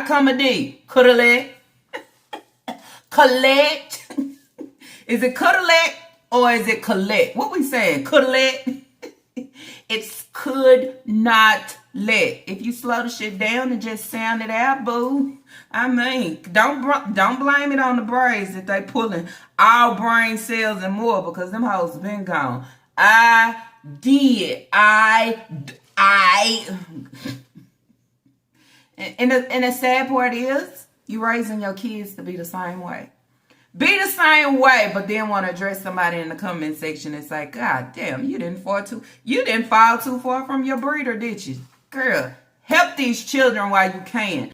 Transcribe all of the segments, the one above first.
Accommodate. Collect. Collect. Is it collect or is it collect? What we saying? Collect. It's could not let. If you slow the shit down and just sound it out, boo. I mean, don't blame it on the braids that they pulling all brain cells and more, because them hoes been gone. I did. And the sad part is, you raising your kids to be the same way. Be the same way, but then want to address somebody in the comment section and say, God damn, you didn't fall too far from your breeder, did you? Girl, help these children while you can.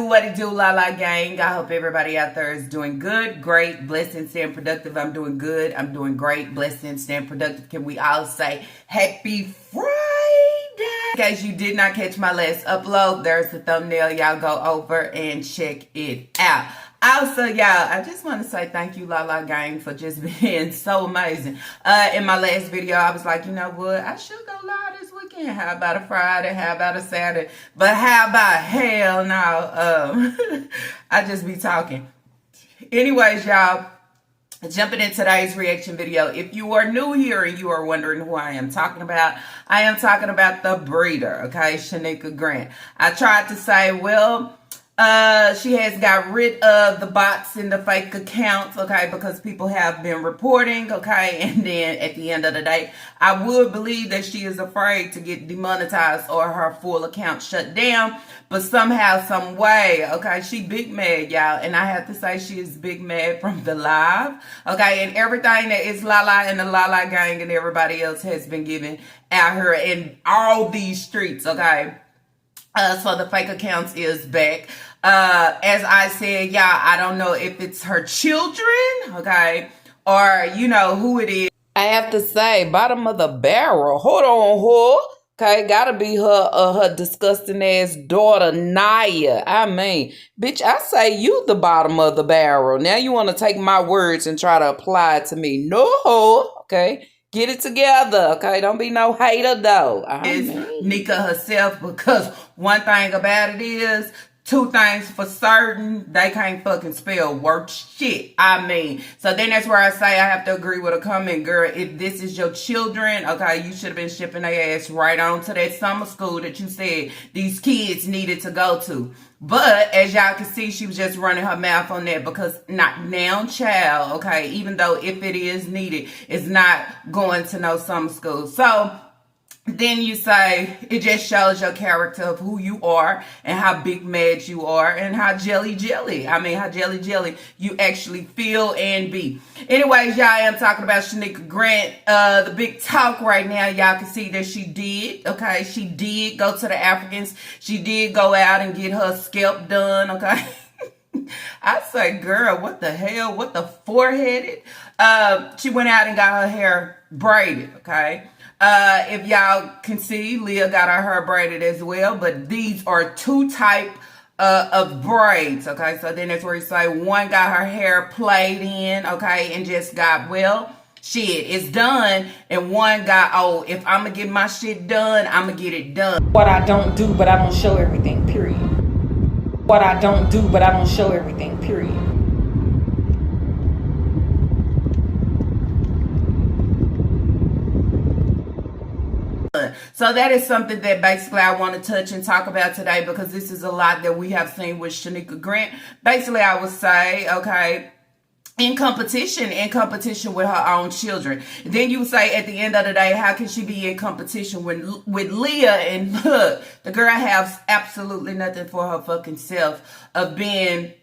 What it do, La La gang. I hope everybody out there is doing good, great, blessed, and staying productive. I'm doing good. I'm doing great, blessed, and staying productive. Can we all say happy Friday? In case you did not catch my last upload, there's the thumbnail. Y'all go over and check it out. Also, y'all, I just want to say thank you, La La gang, for just being so amazing. In my last video, I was like, you know what? I should go live this weekend. How about a Friday? How about a Saturday? But how about hell no? I just be talking. Anyways, y'all, jumping in today's reaction video. If you are new here and you are wondering who I am talking about the breeder, okay, Shanika Grant. I tried to say, well, she has got rid of the bots and the fake accounts, okay, because people have been reporting, okay, and then at the end of the day, I would believe that she is afraid to get demonetized or her full account shut down, but somehow, some way, okay, she big mad, y'all, and I have to say she is big mad from the live, okay, and everything that is Lala and the Lala gang and everybody else has been given out here in all these streets, okay. So the fake accounts is back. As I said, y'all, I don't know if it's her children, okay, or, you know, who it is. I have to say, bottom of the barrel. Hold on, whore. Okay, gotta be her disgusting ass daughter, Naya. I mean, bitch, I say you the bottom of the barrel. Now you want to take my words and try to apply it to me. No, okay. Get it together, okay? Don't be no hater, though. It's Nika herself, because one thing about it is, two things for certain, they can't fucking spell work shit. I mean, so then that's where I say I have to agree with a comment, girl. If this is your children, okay, you should have been shipping their ass right on to that summer school that you said these kids needed to go to. But as y'all can see, she was just running her mouth on that, because not now, child, okay, even though if it is needed, it's not going to no summer school. So then you say it just shows your character of who you are and how big mad you are and how jelly you actually feel and be. Anyways, y'all, I am talking about Shanika Grant. The big talk right now, y'all can see that she did, okay, she did go to the Africans. She did go out and get her scalp done, okay. I say, girl, what the hell? What the foreheaded? She went out and got her hair braided, okay. If y'all can see, Leah got her hair braided as well, but these are two type of braids, okay? So then that's where you say one got her hair played in, okay, and just got, well, shit, it's done, and one got, oh, if I'm gonna get my shit done, I'm gonna get it done. What I don't do, but I don't show everything, period. What I don't do, but I don't show everything, period. So that is something that basically I want to touch and talk about today, because this is a lot that we have seen with Shanika Grant. Basically, I would say, okay, in competition with her own children. Then you say at the end of the day, how can she be in competition with Leah? And look, the girl has absolutely nothing for her fucking self of being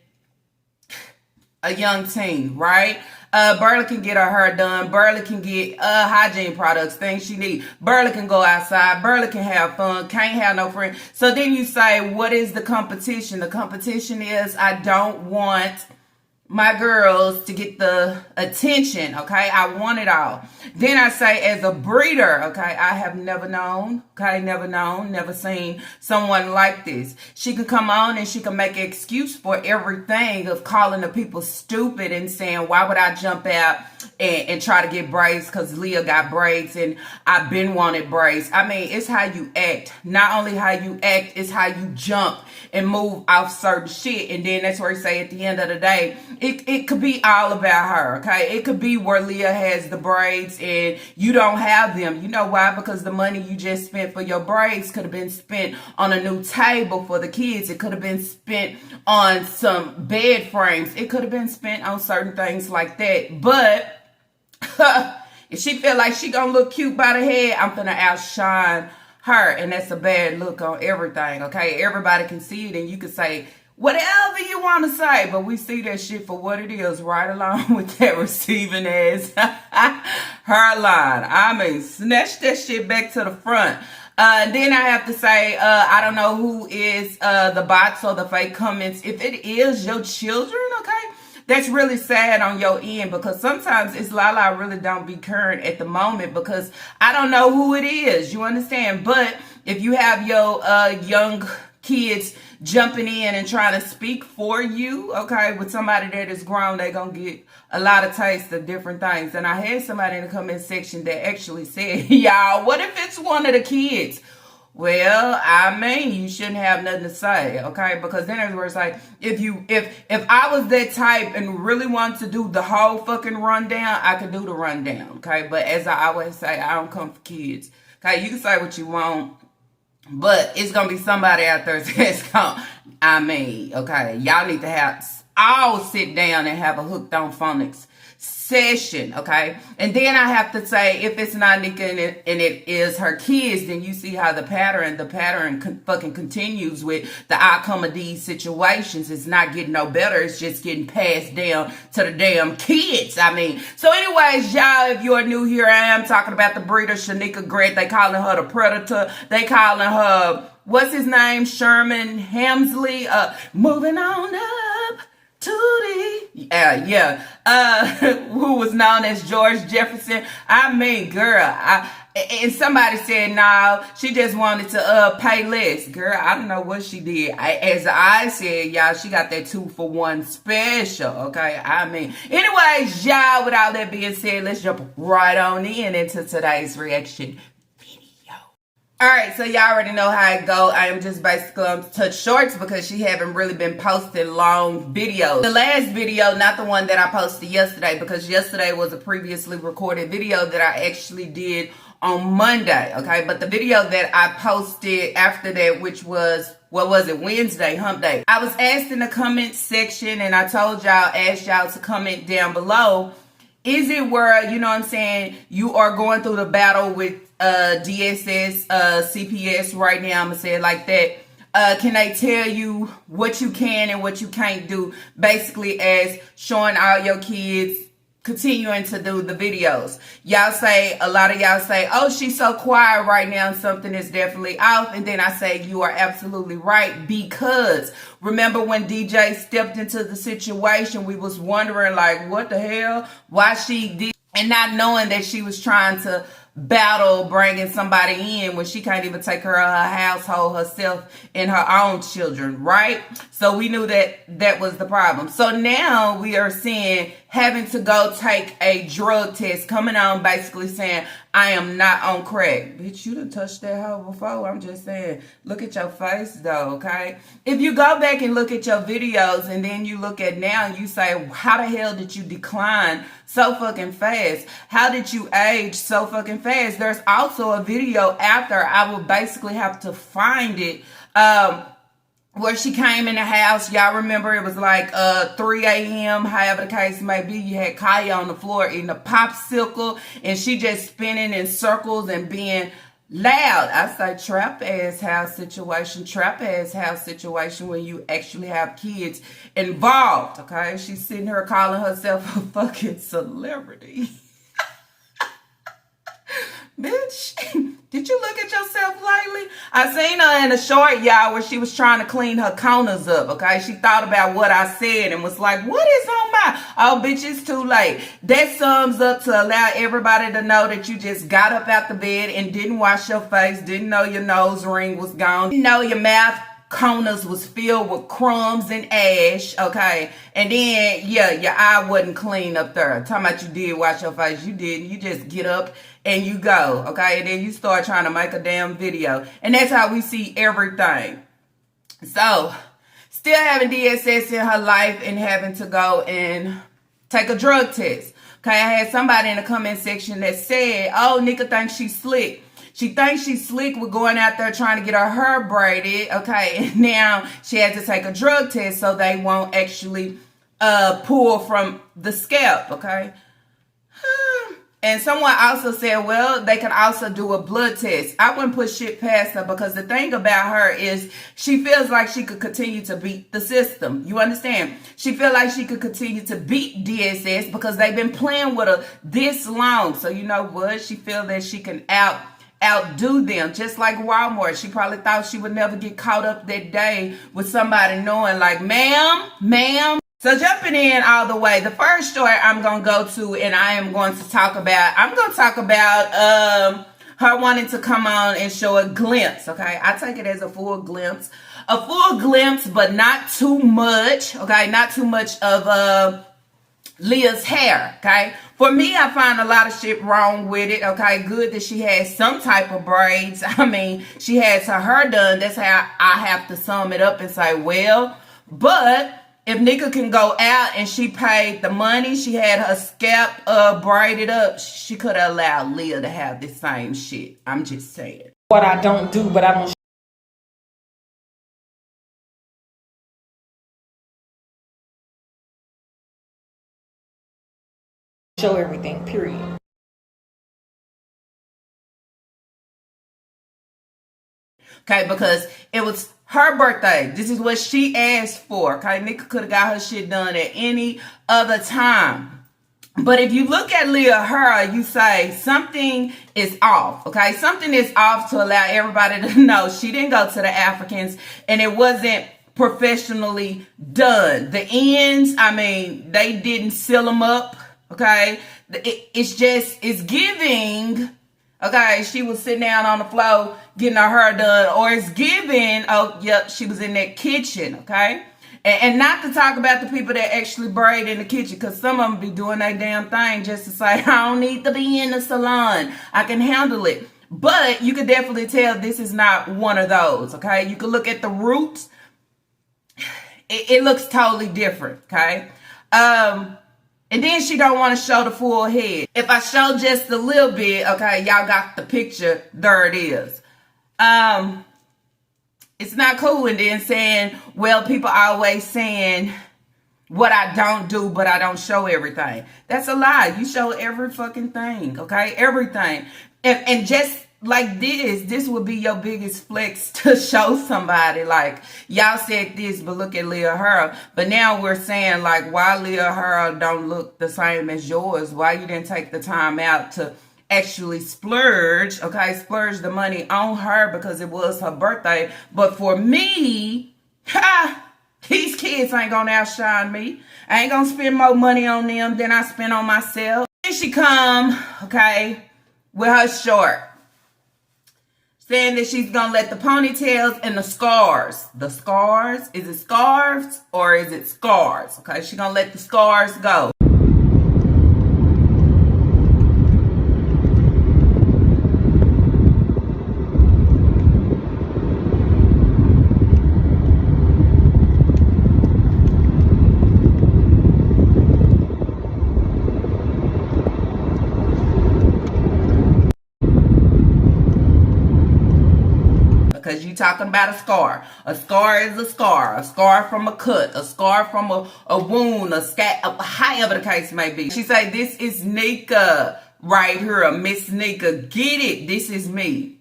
a young teen, right? Burley can get her hair done. Burley can get hygiene products, things she need. Burley can go outside. Burley can have fun. Can't have no friends. So then you say, what is the competition? The competition is, I don't want my girls to get the attention, okay? I want it all. Then I say, as a breeder, okay, I have never known, never seen someone like this. She could come on and she can make an excuse for everything of calling the people stupid and saying, why would I jump out and try to get braids because Leah got braids and I've been wanted braids. I mean, it's how you act. Not only how you act, it's how you jump and move off certain shit. And then that's where you say at the end of the day, it could be all about her, okay? It could be where Leah has the braids and you don't have them. You know why? Because the money you just spent for your braids could have been spent on a new table for the kids. It could have been spent on some bed frames. It could have been spent on certain things like that. But if she feel like she gonna look cute by the head, I'm gonna outshine her, and that's a bad look on everything, okay? Everybody can see it, and you can say whatever you want to say, but we see that shit for what it is, right along with that receiving ass hairline. I mean, snatch that shit back to the front. Then I have to say, I don't know who is the bots or the fake comments. If it is your children, okay, that's really sad on your end, because sometimes it's Lala really don't be current at the moment because I don't know who it is. You understand? But if you have your young kids jumping in and trying to speak for you, okay, with somebody that is grown, they're going to get a lot of taste of different things. And I had somebody in the comment section that actually said, y'all, what if it's one of the kids? Well, I mean, you shouldn't have nothing to say, okay? Because then there's where it's like, if I was that type and really wanted to do the whole fucking rundown, I could do the rundown, okay? But as I always say, I don't come for kids, okay? You can say what you want, but it's gonna be somebody out there that's gonna, I mean, okay, y'all need to all sit down and have a hooked on phonics session, okay? And then I have to say, if it's not Nika and it is her kids, then you see how the pattern fucking continues with the outcome of these situations. It's not getting no better. It's just getting passed down to the damn kids. I mean, so anyways, y'all, if you're new here, I am talking about the breeder, Shanika Grant. They calling her the predator. They calling her, what's his name? Sherman Hemsley. Moving on up to the, who was known as George Jefferson. I mean, girl, and somebody said, no, she just wanted to pay less. Girl, I don't know what she did. As I said, y'all, she got that 2-for-1 special, okay? I mean, anyways, y'all, with all that being said, let's jump right on into today's reaction. All right, so y'all already know how it go. I am just basically on touch shorts because she haven't really been posting long videos. The last video, not the one that I posted yesterday, because yesterday was a previously recorded video that I actually did on Monday, okay? But the video that I posted after that, which was, what was it, Wednesday, hump day. I was asked in the comment section, and I told y'all, asked y'all to comment down below, is it where, you know what I'm saying, you are going through the battle with DSS, CPS right now, I'm gonna say it like that. Can they tell you what you can and what you can't do, basically as showing all your kids continuing to do the videos? Y'all say, a lot of y'all say, oh, she's so quiet right now, something is definitely off. And then I say, you are absolutely right, because remember when DJ stepped into the situation, we was wondering like, what the hell, why she did, and not knowing that she was trying to battle bringing somebody in when she can't even take care of her household herself and her own children, right? So we knew that that was the problem. So now we are seeing having to go take a drug test, coming on basically saying, I am not on crack. Bitch, you done touched that hoe before. I'm just saying, look at your face though, okay? If you go back and look at your videos and then you look at now and you say, how the hell did you decline so fucking fast? How did you age so fucking fast? There's also a video after, I will basically have to find it, where she came in the house. Y'all remember it was like 3 a.m. However the case may be. You had Kaya on the floor eating a popsicle, and she just spinning in circles and being loud. I say trap ass house situation when you actually have kids involved, okay? She's sitting here calling herself a fucking celebrity. Bitch, Did you look at yourself lately? I seen her in a short, y'all, where she was trying to clean her corners up, okay? She thought about what I said and was like, what is on my... Oh, bitch, it's too late. That sums up to allow everybody to know that you just got up out the bed and didn't wash your face, didn't know your nose ring was gone, didn't know your mouth corners was filled with crumbs and ash, okay? And then, yeah, your eye wasn't clean up there. Talking about you did wash your face. You didn't. You just get up and you go, okay? And then you start trying to make a damn video. And that's how we see everything. So, still having DSS in her life and having to go and take a drug test. Okay, I had somebody in the comment section that said, oh, Nika thinks she's slick. She thinks she's slick with going out there trying to get her hair braided, okay? And now she had to take a drug test so they won't actually pull from the scalp, okay? And someone also said, well, they can also do a blood test. I wouldn't put shit past her because the thing about her is she feels like she could continue to beat the system. You understand? She feels like she could continue to beat DSS because they've been playing with her this long. So you know what? She feels that she can outdo them, just like Walmart. She probably thought she would never get caught up that day with somebody knowing like, ma'am. So jumping in all the way, the first story I'm going to go to and I'm going to talk about her wanting to come on and show a glimpse, okay? I take it as a full glimpse, but not too much, okay? Not too much of Leah's hair, okay? For me, I find a lot of shit wrong with it, okay? Good that she has some type of braids. I mean, she has her hair done. That's how I have to sum it up and say, well, but if Nika can go out and she paid the money, she had her scalp braided up, she could have allowed Leah to have the same shit. I'm just saying. What I don't do, but I don't show everything, period. Okay, because it was her birthday. This is what she asked for. Okay, Nika could have got her shit done at any other time. But if you look at Leah hair, you say something is off. Okay, something is off to allow everybody to know she didn't go to the Africans and it wasn't professionally done. The ends, I mean, they didn't seal them up. Okay, it's giving. Okay, she was sitting down on the floor getting her hair done, or it's giving, oh, yep, she was in that kitchen, okay? And not to talk about the people that actually braid in the kitchen, because some of them be doing that damn thing just to say, I don't need to be in the salon. I can handle it. But you could definitely tell this is not one of those, okay? You could look at the roots. It looks totally different, okay? And then she don't want to show the full head. If I show just a little bit, okay, y'all got the picture. There it is. It's not cool. And then saying, well, people always saying what I don't do, but I don't show everything. That's a lie. You show every fucking thing, okay? Everything. And just like this would be your biggest flex to show somebody like, y'all said this, but look at Leah hair. But now we're saying like, why Leah hair don't look the same as yours? Why you didn't take the time out to actually splurge, okay? Splurge the money on her because it was her birthday. But for me, these kids ain't gonna outshine me. I ain't gonna spend more money on them than I spend on myself. Then she come, okay, with her short, saying that she's gonna let the ponytails and the scars, is it scarves or is it scars? Okay, she's gonna let the scars go. Because you talking about a scar. A scar is a scar. A scar from a cut. A scar from a wound. However the case may be. She say, this is Nika right here. Miss Nika. Get it. This is me.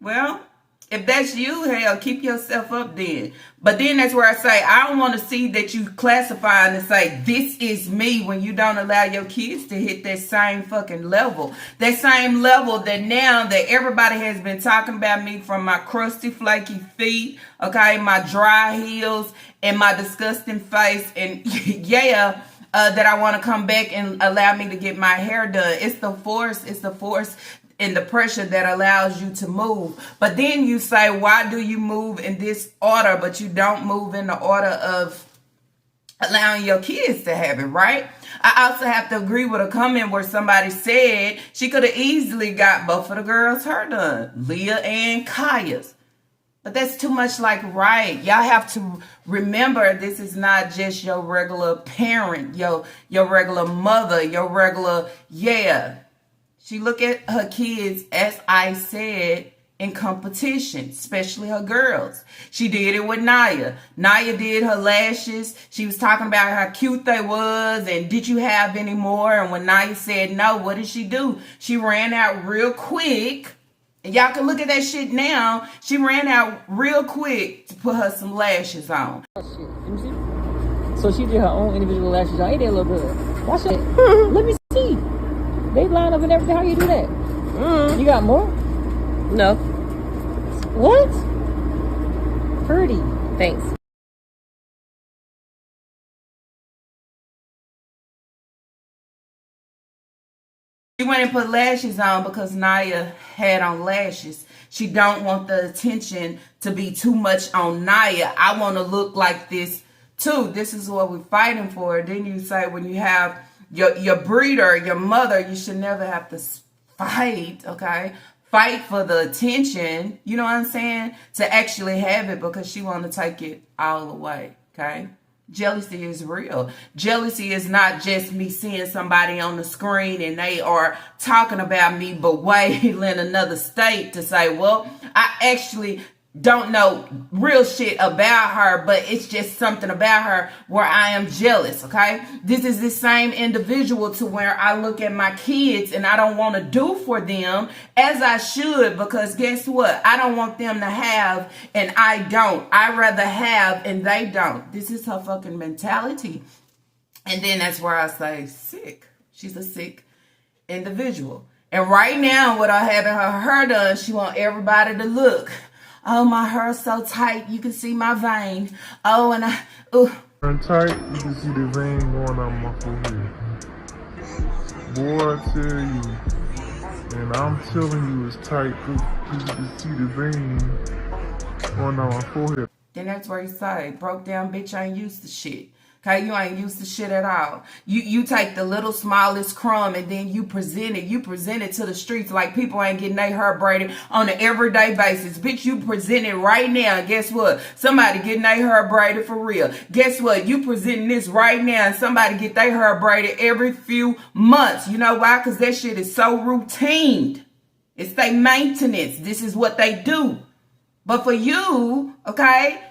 Well, If that's you, hell, keep yourself up then. But then that's where I say, I don't want to see that you classify and say, this is me, when you don't allow your kids to hit that same fucking level. That same level that now that everybody has been talking about me, from my crusty, flaky feet, okay, my dry heels, and my disgusting face, and yeah, that I want to come back and allow me to get my hair done. It's the force and the pressure that allows you to move. But then you say, why do you move in this order, but you don't move in the order of allowing your kids to have it, right? I also have to agree with a comment where somebody said she could have easily got both of the girls' hair done, Leah and Kaya's. But that's too much like right. Y'all have to remember, this is not just your regular parent, your regular mother, your regular, yeah. She look at her kids, as I said, in competition, especially her girls. She did it with Naya. Naya did her lashes. She was talking about how cute they was and did you have any more? And when Naya said no, what did she do? She ran out real quick. And y'all can look at that shit now. She ran out real quick to put her some lashes on. Oh, shit. Let me see. So she did her own individual lashes. I did look good. Watch it. Let me see. They line up and everything. How you do that? You got more? No. What? Pretty. Thanks. She went and put lashes on because Naya had on lashes. She don't want the attention to be too much on Naya. I want to look like this too. This is what we're fighting for. Then you say, when you have your breeder, your mother, you should never have to fight, okay? Fight for the attention, you know what I'm saying? To actually have it, because she want to take it all away, okay? Jealousy is real. Jealousy is not just me seeing somebody on the screen and they are talking about me, but waiting in another state to say, well, I actually don't know real shit about her, but it's just something about her where I am jealous, okay? This is the same individual to where I look at my kids and I don't want to do for them as I should, because guess what? I don't want them to have and I don't. I rather have and they don't. This is her fucking mentality. And then that's where I say sick. She's a sick individual. And right now, with her having her hair done, she want everybody to look. Oh, my hair's so tight, you can see my vein. Oh, and Turn tight, you can see the vein going on my forehead. Boy, I tell you, and I'm telling you it's tight because you can see the vein going on my forehead. then that's where you say, broke down bitch ain't used to shit. Okay, you ain't used to shit at all. You take the little smallest crumb and then you present it to the streets like people ain't getting their hair braided on an everyday basis. Bitch, you present it right now. And guess what? Somebody getting their hair braided for real. Guess what? You presenting this right now and somebody get their hair braided every few months. You know why? Because that shit is so routine. It's their maintenance. This is what they do. But for you, okay,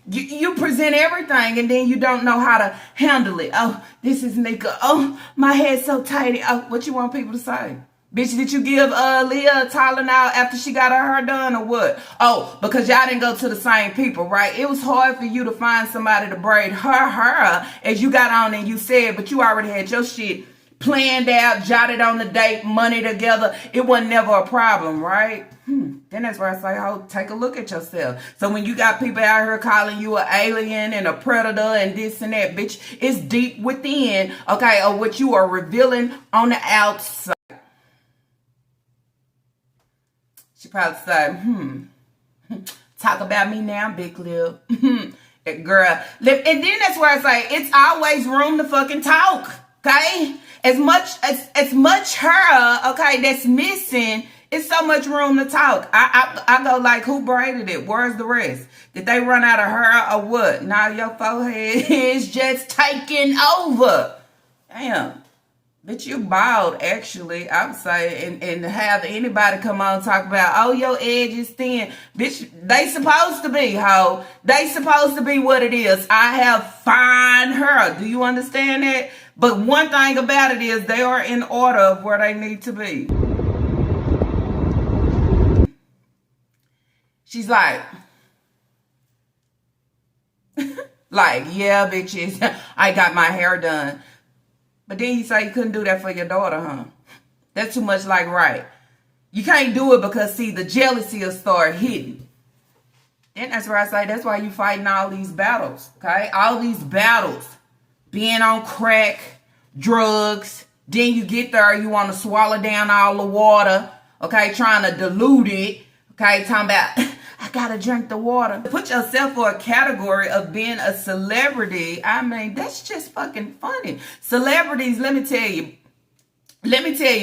you present everything and then you don't know how to handle it. Oh, this is Nika. Oh, my head's so tight. Oh, what you want people to say? Bitch, did you give Leah a Tylenol after she got her hair done or what? Oh, because y'all didn't go to the same people, right? It was hard for you to find somebody to braid her hair as you got on and you said, but you already had your shit planned out, jotted on the date, money together. It wasn't never a problem, right? Then that's where I say, oh, take a look at yourself. So when you got people out here calling you an alien and a predator and this and that, bitch, it's deep within, okay, of what you are revealing on the outside. She probably say, talk about me now, big lip. Girl, and then that's where I say, it's always room to fucking talk, okay? As much her, okay, that's missing, it's so much room to talk. I go like, who braided it? Where's the rest? Did they run out of hair or what? Now your forehead is just taking over. Damn. Bitch, you bald, actually, I would say, and have anybody come on and talk about, oh, your edge is thin. Bitch, they supposed to be, ho. They supposed to be what it is. I have fine hair. Do you understand that? But one thing about it is they are in order of where they need to be. She's like, yeah, bitches, I got my hair done. But then you say you couldn't do that for your daughter, huh? That's too much like right. You can't do it because, see, the jealousy will start hitting. And that's where I say that's why you fighting all these battles, okay? All these battles. Being on crack, drugs. Then you get there, you want to swallow down all the water, okay? Trying to dilute it, okay? Talking about, I got to drink the water. Put yourself for a category of being a celebrity. I mean, that's just fucking funny. Celebrities, let me tell you,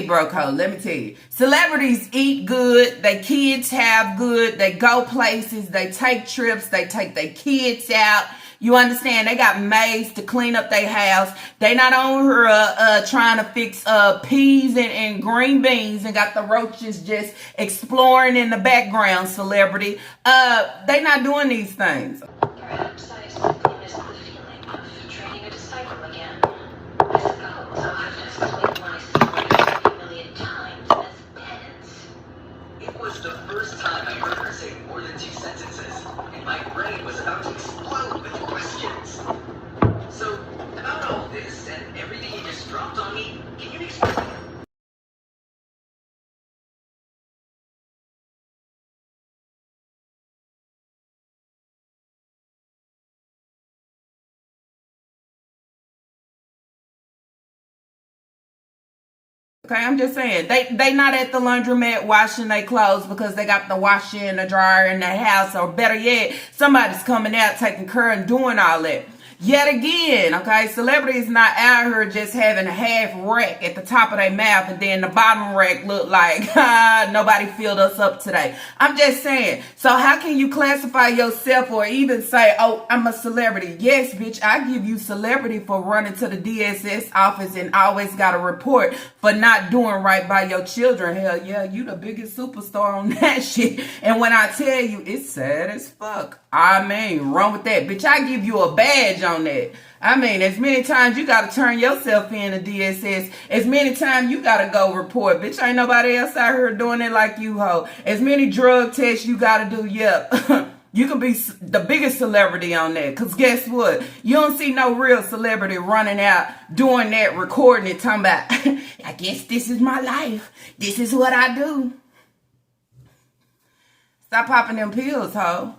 bro code. Let me tell you. Celebrities eat good. Their kids have good. They go places. They take trips. They take their kids out. You understand? They got maids to clean up their house. They not on her trying to fix peas and green beans and got the roaches just exploring in the background, celebrity. They not doing these things. Perhaps I simply missed the feeling of training a disciple again. I suppose I'll have to explain my story 3 million times as penance. It was the first time I heard her say more than 2 sentences, and my brain was about to explode with questions. So, about all this and everything you just dropped on me, can you explain? Okay, I'm just saying, they not at the laundromat washing their clothes because they got the washer and the dryer in their house, or better yet, somebody's coming out taking care and doing all that. Yet again, okay, celebrities not out here just having a half rack at the top of their mouth and then the bottom rack look like nobody filled us up today. I'm just saying, so how can you classify yourself or even say, oh, I'm a celebrity? Yes, bitch, I give you celebrity for running to the DSS office and always got a report for not doing right by your children. Hell yeah, you the biggest superstar on that shit. And when I tell you, it's sad as fuck. I mean, wrong with that. Bitch, I give you a badge on that. I mean, as many times you got to turn yourself in to DSS, as many times you got to go report. Bitch, ain't nobody else out here doing it like you, ho. As many drug tests you got to do, yep. You can be the biggest celebrity on that. Because guess what? You don't see no real celebrity running out, doing that, recording it, talking about, I guess this is my life. This is what I do. Stop popping them pills, ho.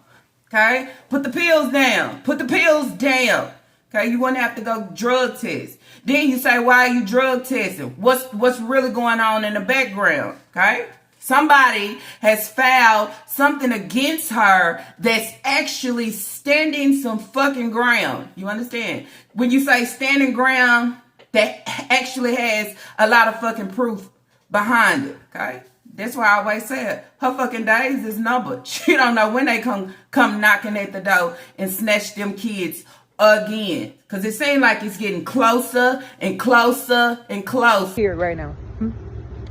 Okay? Put the pills down. Put the pills down. Okay? You wouldn't have to go drug test. Then you say, why are you drug testing? What's really going on in the background? Okay? Somebody has filed something against her that's actually standing some fucking ground. You understand? When you say standing ground, that actually has a lot of fucking proof behind it. Okay? That's why I always said her fucking days is numbered. She don't know when they come knocking at the door and snatch them kids again. Because it seems like it's getting closer and closer and closer. Here right now.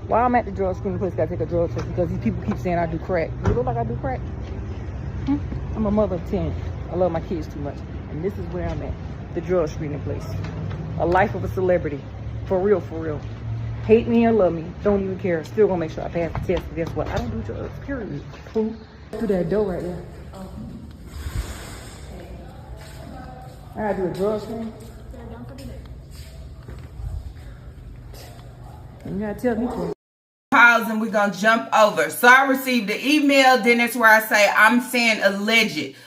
While I'm at the drug screening place, gotta take a drug test because these people keep saying I do crack. Do you look like I do crack? I'm a mother of 10. I love my kids too much. And this is where I'm at. The drug screening place. A life of a celebrity. For real, for real. Hate me or love me, don't even care. Still gonna make sure I pass the test. But guess what? I don't do drugs, period. Fool. Through that door right there. I gotta do a drug screen. You gotta tell me to. Pause and we're gonna jump over. So I received the email, then that's where I say I'm saying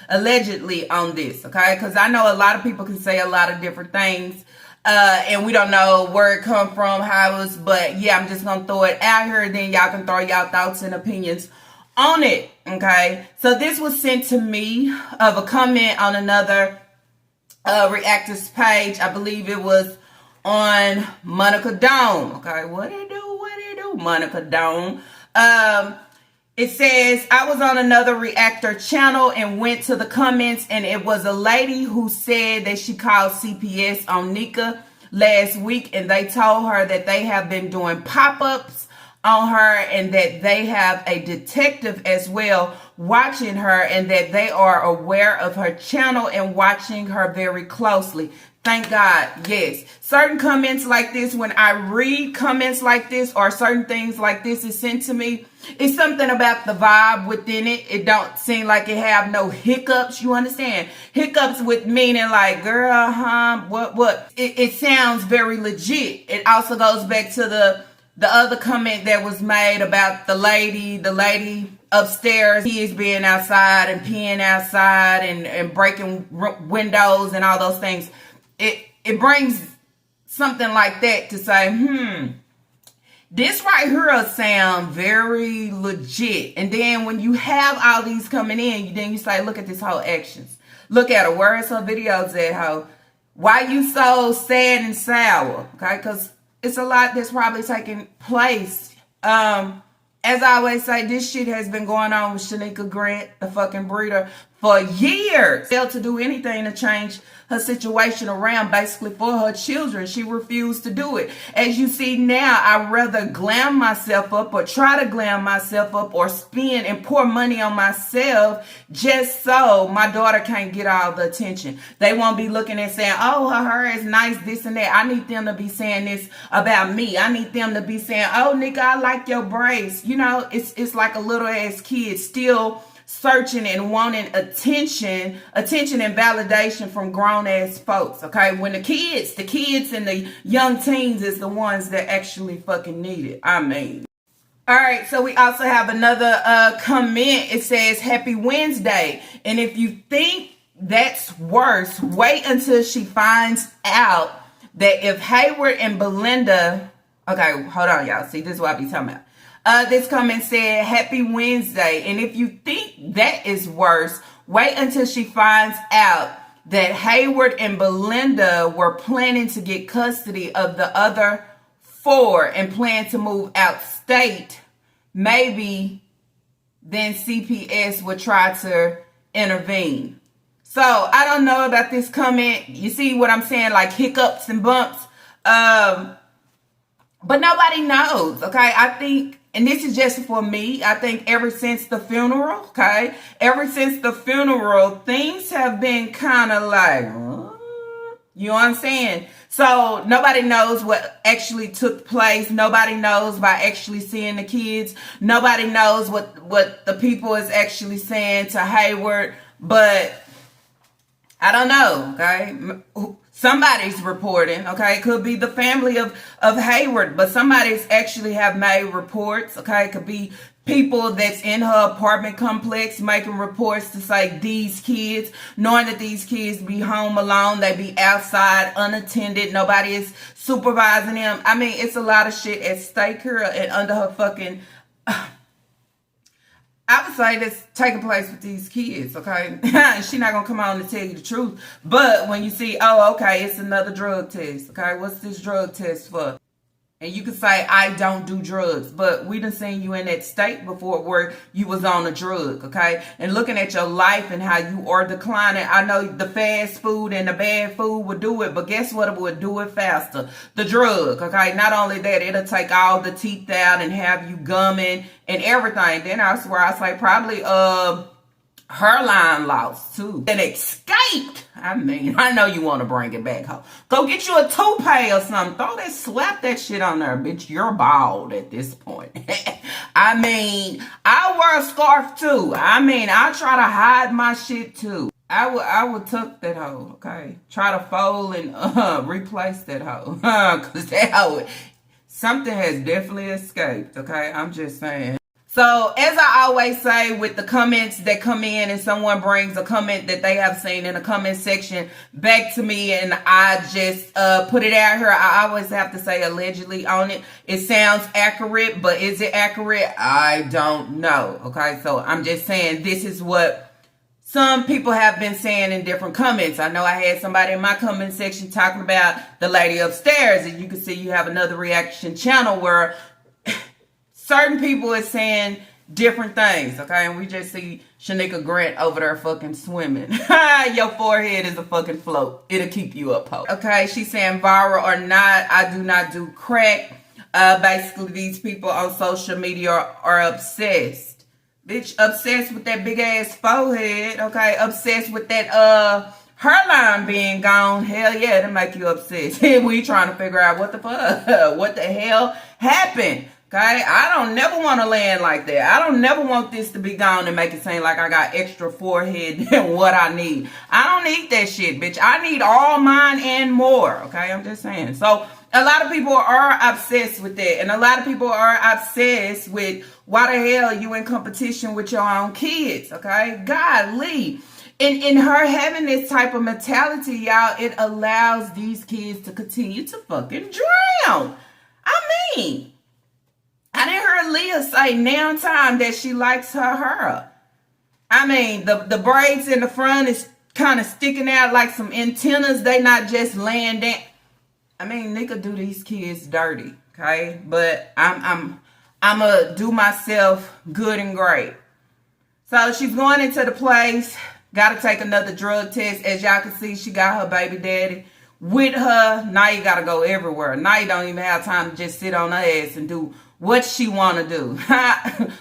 allegedly on this, okay? Because I know a lot of people can say a lot of different things. And we don't know where it come from, how it was, but yeah, I'm just gonna throw it out here, then y'all can throw y'all thoughts and opinions on it, okay? So this was sent to me of a comment on another reactors page. I believe it was on Monica Dawn, okay? What it do, Monica Dawn. It says, I was on another reactor channel and went to the comments, and it was a lady who said that she called CPS on Nika last week, and they told her that they have been doing pop-ups on her and that they have a detective as well watching her and that they are aware of her channel and watching her very closely. Thank God, yes. Certain comments like this, when I read comments like this or certain things like this is sent to me, it's something about the vibe within it. It don't seem like it have no hiccups, you understand? Hiccups with meaning like, girl, what? It sounds very legit. It also goes back to the other comment that was made about the lady upstairs, kids being outside and peeing outside and breaking windows and all those things. It brings something like that to say, this right here sound very legit. And then when you have all these coming in, then you say, look at this whole actions. Look at her. Where is her videos at, ho? Why you so sad and sour? Okay, because it's a lot that's probably taking place. As I always say, this shit has been going on with Shanika Grant, the fucking breeder, for years. Failed to do anything to change her situation around, basically for her children. She refused to do it. As you see now, I'd rather glam myself up or try to glam myself up or spend and pour money on myself just so my daughter can't get all the attention. They won't be looking and saying, oh, her hair is nice, this and that. I need them to be saying this about me. I need them to be saying, oh, nigga, I like your braids. You know, it's like a little ass kid still searching and wanting attention and validation from grown ass folks. Okay, when the kids and the young teens is the ones that actually fucking need it. I mean, all right, so we also have another comment. It says happy Wednesday, and if you think that's worse, wait until she finds out that if Hayward and Belinda, okay, hold on, y'all, see, this is what I be talking about. This comment said, happy Wednesday. And if you think that is worse, wait until she finds out that Hayward and Belinda were planning to get custody of the other 4 and plan to move out state. Maybe then CPS would try to intervene. So I don't know about this comment. You see what I'm saying? Like hiccups and bumps. But nobody knows. Okay. I think, and this is just for me, I think ever since the funeral, okay, ever since the funeral, things have been kind of like, you know what I'm saying? So nobody knows what actually took place. Nobody knows by actually seeing the kids. Nobody knows what the people is actually saying to Hayward. But I don't know, okay? Somebody's reporting, okay? It could be the family of Hayward, but somebody's actually have made reports, okay? It could be people that's in her apartment complex making reports to say these kids, knowing that these kids be home alone, they be outside unattended, nobody is supervising them. I mean, it's a lot of shit at stake here and under her fucking... I would say that's taking place with these kids, okay? She's not going to come on and tell you the truth. But when you see, oh, okay, it's another drug test, okay? What's this drug test for? And you can say, I don't do drugs. But we done seen you in that state before where you was on a drug, okay? And looking at your life and how you are declining. I know the fast food and the bad food would do it, but guess what? It would do it faster. The drug, okay? Not only that, it'll take all the teeth out and have you gumming and everything. Then I swear I say probably hairline loss too. And escaped. I mean, I know you want to bring it back home. Go get you a toupee or something. Slap that shit on there, bitch. You're bald at this point. I mean, I wear a scarf too. I mean, I try to hide my shit too. I would tuck that hoe, okay? Try to fold and replace that hoe. Cause that hoe, something has definitely escaped, okay? I'm just saying. So, as I always say with the comments that come in and someone brings a comment that they have seen in the comment section back to me and I just put it out here, I always have to say allegedly on it. It sounds accurate, but is it accurate? I don't know, okay? So, I'm just saying this is what some people have been saying in different comments. I know I had somebody in my comment section talking about the lady upstairs, and you can see you have another reaction channel where certain people is saying different things, okay? And we just see Shanika Grant over there fucking swimming. Your forehead is a fucking float. It'll keep you up, ho. Okay, she's saying viral or not, I do not do crack. Basically, these people on social media are obsessed. Bitch, obsessed with that big ass forehead, okay? Obsessed with that Her line being gone, hell yeah, it'll make you upset. We trying to figure out what the fuck, what the hell happened. Okay, I don't never want to land like that. I don't never want this to be gone and make it seem like I got extra forehead than what I need. I don't need that shit, bitch. I need all mine and more. Okay, I'm just saying. So a lot of people are obsessed with that, and a lot of people are obsessed with why the hell you in competition with your own kids. Okay, golly. In her having this type of mentality, y'all, it allows these kids to continue to fucking drown. I mean, I didn't hear Leah say now time that she likes her hair. I mean, the braids in the front is kind of sticking out like some antennas. They not just laying down. I mean, nigga do these kids dirty, okay? But I'm gonna do myself good and great. So she's going into the place. Got to take another drug test. As y'all can see, she got her baby daddy with her. Now you got to go everywhere. Now you don't even have time to just sit on her ass and do what she want to do.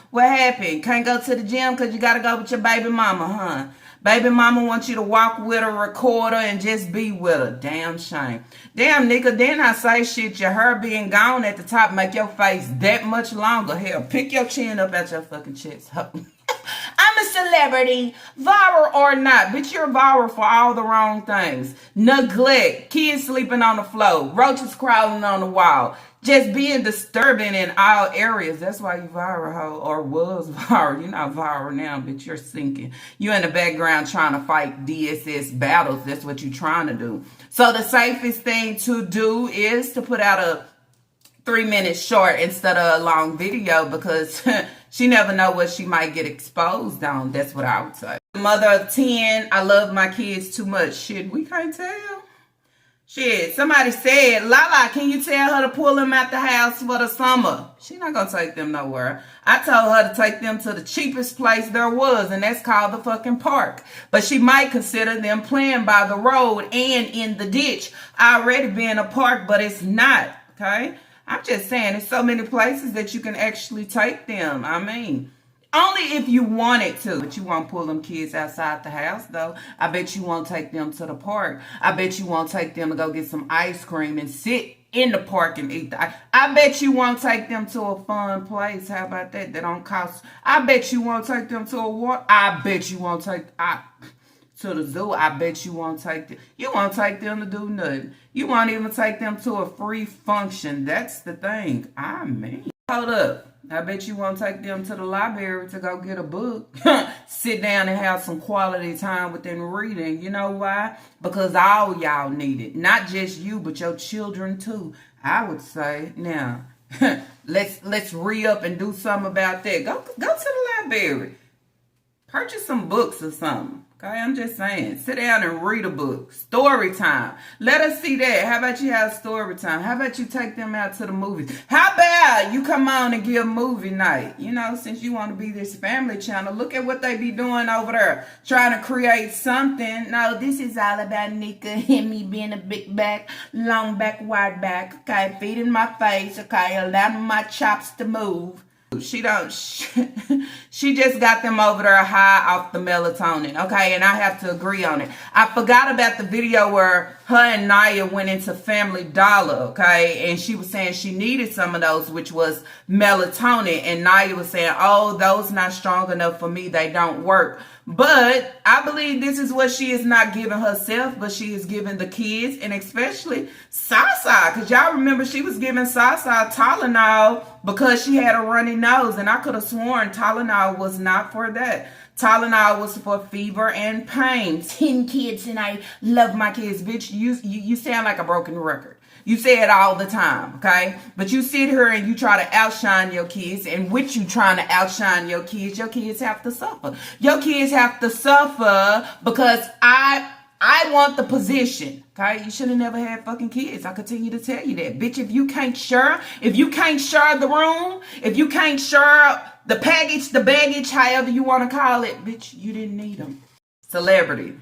What happened? Can't go to the gym because you got to go with your baby mama, huh? Baby mama wants you to walk with her, record her, and just be with her. Damn shame. Damn, nigga, then I say shit, your hair being gone at the top make your face that much longer. Hell, pick your chin up at your fucking chest. I'm a celebrity, viral or not. Bitch, you're viral for all the wrong things. Neglect, kids sleeping on the floor, roaches crawling on the wall, just being disturbing in all areas. That's why you viral, ho, or was viral. You're not viral now, bitch. You're sinking. You're in the background trying to fight DSS battles. That's what you're trying to do. So the safest thing to do is to put out a 3-minute short instead of a long video, because she never know what she might get exposed on. That's what I would say. Mother of 10, I love my kids too much. Shit, we can't tell. Shit, somebody said, Lala, can you tell her to pull them out the house for the summer? She not gonna take them nowhere. I told her to take them to the cheapest place there was, and that's called the fucking park. But she might consider them playing by the road and in the ditch. Already being a park, but it's not, okay? I'm just saying, there's so many places that you can actually take them. I mean, only if you wanted to. But you won't pull them kids outside the house, though. I bet you won't take them to the park. I bet you won't take them to go get some ice cream and sit in the park and eat the ice. I bet you won't take them to a fun place. How about that? That don't cost. I bet you won't take them to a water. I bet you won't take... to the zoo. I bet you won't take them. You won't take them to do nothing. You won't even take them to a free function. That's the thing. I mean, hold up. I bet you won't take them to the library to go get a book. Sit down and have some quality time with them reading. You know why? Because all y'all need it. Not just you, but your children too. I would say. Now, let's re-up and do something about that. Go to the library. Purchase some books or something. Okay, I'm just saying. Sit down and read a book. Story time. Let us see that. How about you have story time? How about you take them out to the movies? How about you come on and give movie night? You know, since you want to be this family channel, look at what they be doing over there. Trying to create something. No, this is all about Nika and me being a big back, long back, wide back. Okay, feet in my face. Okay, allowing my chops to move. She just got them over there high off the melatonin, okay? And I have to agree on it. I forgot about the video where her and Naya went into Family Dollar, okay? And she was saying she needed some of those, which was melatonin. And Naya was saying, oh, those not strong enough for me. They don't work. But I believe this is what she is not giving herself, but she is giving the kids, and especially Sasa. Because y'all remember she was giving Sasa Tylenol because she had a runny nose. And I could have sworn Tylenol was not for that. Tylenol was for fever and pain. 10 kids and I love my kids. Bitch, you sound like a broken record. You say it all the time, okay? But you sit here and you try to outshine your kids, and with you trying to outshine your kids have to suffer. Your kids have to suffer because I want the position, okay? You should have never had fucking kids. I continue to tell you that. Bitch, if you can't share the room, if you can't share the package, the baggage, however you want to call it, bitch, you didn't need them. Celebrity.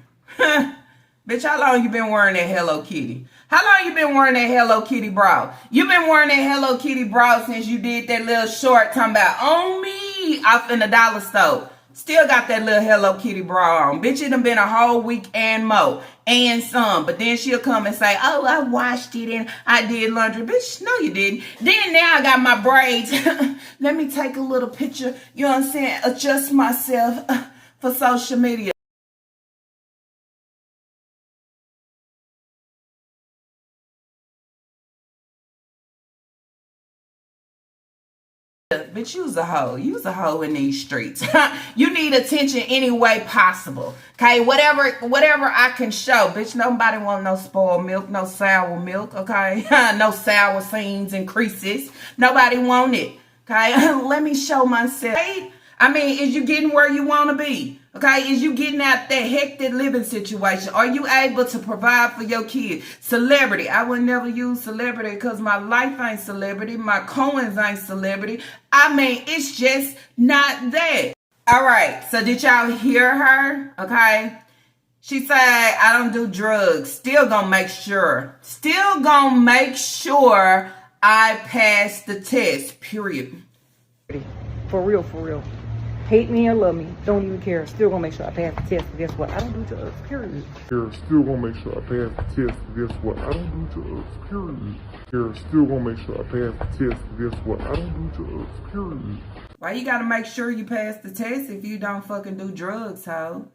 Bitch, how long you been wearing that Hello Kitty? How long you been wearing that Hello Kitty bra? You been wearing that Hello Kitty bra since you did that little short talking about on me off in the dollar store. Still got that little Hello Kitty bra on. Bitch, it done been a whole week and more. And some. But then she'll come and say, oh, I washed it and I did laundry. Bitch, no you didn't. Then now I got my braids. Let me take a little picture. You know what I'm saying? Adjust myself for social media. Bitch, you's a hoe. You's a hoe in these streets. You need attention any way possible. Okay, whatever I can show. Bitch, nobody want no spoiled milk, no sour milk, okay? No sour seams and creases. Nobody want it. Okay, let me show myself. I mean, is you getting where you want to be? Okay, is you getting out that hectic living situation? Are you able to provide for your kids? Celebrity. I would never use celebrity because my life ain't celebrity. My coins ain't celebrity. I mean, it's just not that. All right, so did y'all hear her? Okay. She said, I don't do drugs. Still gonna make sure. Still gonna make sure I pass the test, period. For real, for real. Hate me or love me, don't even care. Still gonna make sure I pass the test. But guess what? I don't do drugs, period. Still gonna make sure I pass the test. But guess what? I don't do drugs, period. Still gonna make sure I pass the test. But guess what? I don't do drugs, period. Why you gotta make sure you pass the test if you don't fucking do drugs, ho?